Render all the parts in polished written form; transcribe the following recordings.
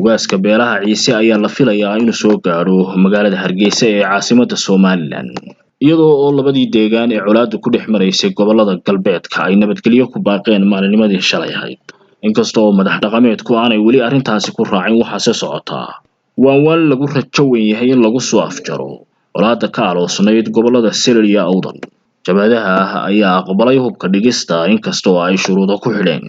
Ugaaska beelaha Ciise ayaa la filayaa inuu soo gaaro magaalada Hargeysa ee caasimadda Somaliland iyadoo oo labadii deegaan ee colaaddu ku dhex maraysay gobolada galbeedka ay nabadgelyo ku baaqeen maalinimadii shalay ahayd inkasta oo madax dhaqameedku aanay weli arrintaasi ku raacin waxa socota waan lagu rajo weyn yahay in lagu soo afjaro colaadda ka aloosnayd gobolada Siril iyo Awdal jabhadaha ayaa aqbalay hubka dhigista inkasta oo ay shuruudo ku xidheen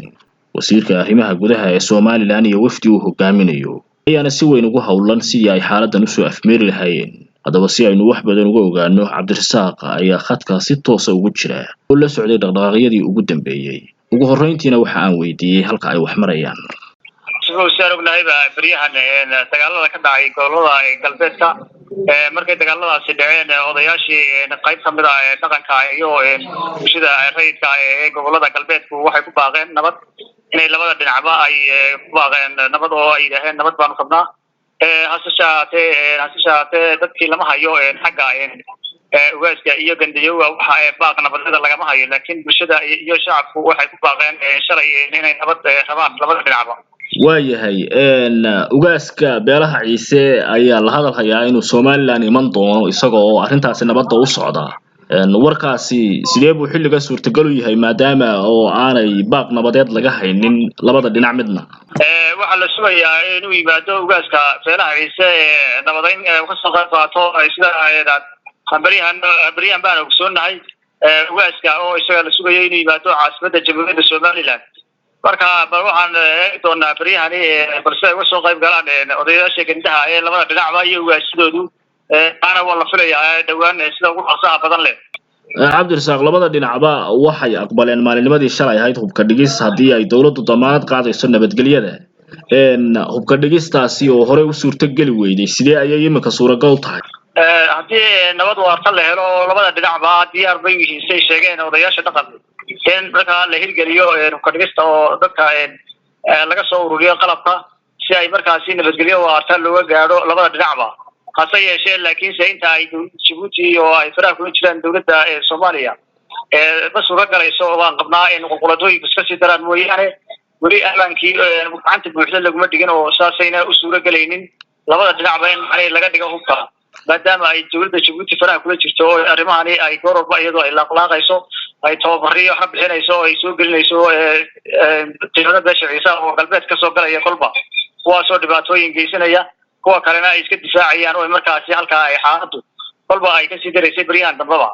wasiirka arrimaha gudaha ee Somaliland iyo wafdi uu hogaaminayo ayaana si weyn ugu howlan sidii ay xaaladdan u soo afmeeri lahaayeen haddaba si aynu wax badan uga ogaano Cabdirasaaq ayaa khadka si toos ah ugu jira oo la socday dhaqdhaqaaqyadii ugu dambeeyay ugu horreyntiina waxa aan weydiiyay halka ay wax marayaan sidoo soo ognahay bariyahan dagaalada ka dhacay gobolada galbeedka markay dagaaladaasi dhaceen odayaashii qayb kamid ah dhaqanka iyo bulshada rayidka ee gobolada galbeedku waxay ku baaqeen nabad inay labada dhinacba ay ku baaqeen nabad oo ay yiraahdeen nabad baan qabnaa hasashaate dadkii lama hayo xagga ugaaska iyo gandiyowga waxa baaq nabadda lagama hayo laakiin bulshada iyo shacabku waxay ku baaqeen shalay inay nabad rabaan labada dhinacba waayahay ugaaska beelaha Ciise ayaa la hadal hayaa inuu Somaliland iman doono isagoo arrintaasi nabadda u socda warkaasi sidee buu xilliga suurtagal u yahay maadaama oo aanay baaq nabadeed laga haynin labada dhinac midna waxa la sugayaa inuu yimaado ugaaska beelaha Ciise nabadeyn ka soo qaato sida bariyahan baan ogsoonahay ugaaska oo isaga la sugayo inuu yimaado caasimadda jamhuuriyadda Somaliland marka waxaan doonaa bariyahan balse uga soo qayb galaan odayaasha gandaha ee labada dhinacba iyo ugaasidoodu ana wala filayaa dhawaan sida ugu dhaqsaha badan leh Cabdirasaaq labada dhinacba waxay aqbaleen maalinimadii shalay ahayd hubka dhigis haddii ay dawladdu damaanad qaadayso nabadgelyada hubka dhigistaasi oo hore u suurtageli weyday sidee ayay imika suuragal tahay haddii nabad waarta la helo labada dhinacba diyaar bay yihiin say sheegeen odayaasha dhaqanka in marka la hirgeliyo hubka dhigista oo dadka laga soo ururiyo qalabka si ay markaasi nabadgelyo waarta looga gaaro labada dhinacba hase yeeshee laakiin inta ay Djibouti oo ay faraha ku jiraan dawladda Soomaaliya bas uga galayso waan qabnaa in qolqoladooyinka iska sii daraan mooyaane weli amaankii gacanta buuxda laguma dhigin oo saasayna u suura galaynin labada dhinacba in laga dhigo hubka maadaama ay dawladda Djibouti faraha kula jirto oo arrimahani ay goorba iyadoo ay laaqlaaqayso ay tababariyo wax bixinayso ay soo gelinayso tirada Ciise oo galbeed ka soo galaya kolba kuwaasoo dhibaatooyin geysanaya kuwa kalena ay iska difaacayaan oo markaasi halka ay xaaladdu kolba ay ka sii dareysay bariyahan dambaba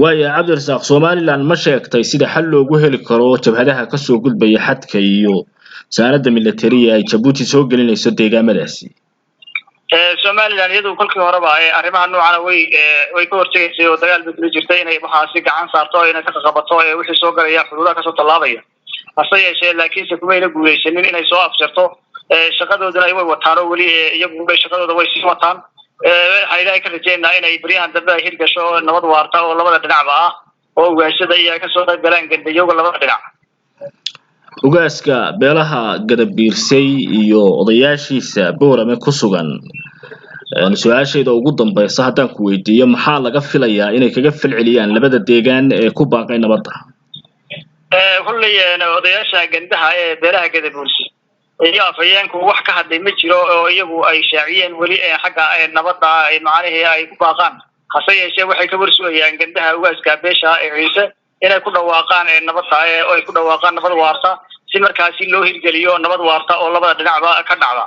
waaya Cabdirasaaq Somaliland ma sheegtay sida xal loogu heli karo jabhadaha ka soo gudbaya xadka iyo saanada militariga ay Djibouti soo gelinayso deegaamadaasi Somaliland iyadoo kolkii horeba arrimaha noocan way ka hortaysay oo dagaal bad jirtay inay waxaasi gacan saarto inay ka qabato wixii soo galaya xuduudaha ka soo talaabaya hase yeeshee laakiin se kuma guuleysanin inay soo afjarto shaqadoodana ay way wataan oo wali iyagu shaqadooda way sii wataan waxay ka rajeynaa inay bariyahan dambe hirgasho nabad waarta oo labada dhinacba ah oo ugaashada iyo ka soo qayb galaan gandiyowga labada dhinac ugaaska beelaha gadabiirsay iyo odayaashiisa boorame ku sugan su'aasheeda ugu dambaysa haddaan ku weydiiyo maxaa laga filayaa inay kaga falceliyaan labada deegaan ee ku baaqay nabadda kulliyeena odayaasha gandaha ee beelaha gadabiirsay iyo afayeenku wax ka hadlay ma jiro oo iyagu ay shaaciyeen wali xagga nabadda ay macnaheedu ay ku baaqaan hase yeeshee waxay ka warsuuyaan gandaha ugaaska beesha Ciise inay ku dhawaaqaan nabadda oo ay ku dhawaaqaan nabad waarta si markaasi loo hirgeliyo nabad waarta oo labada dhinacba ka dhacda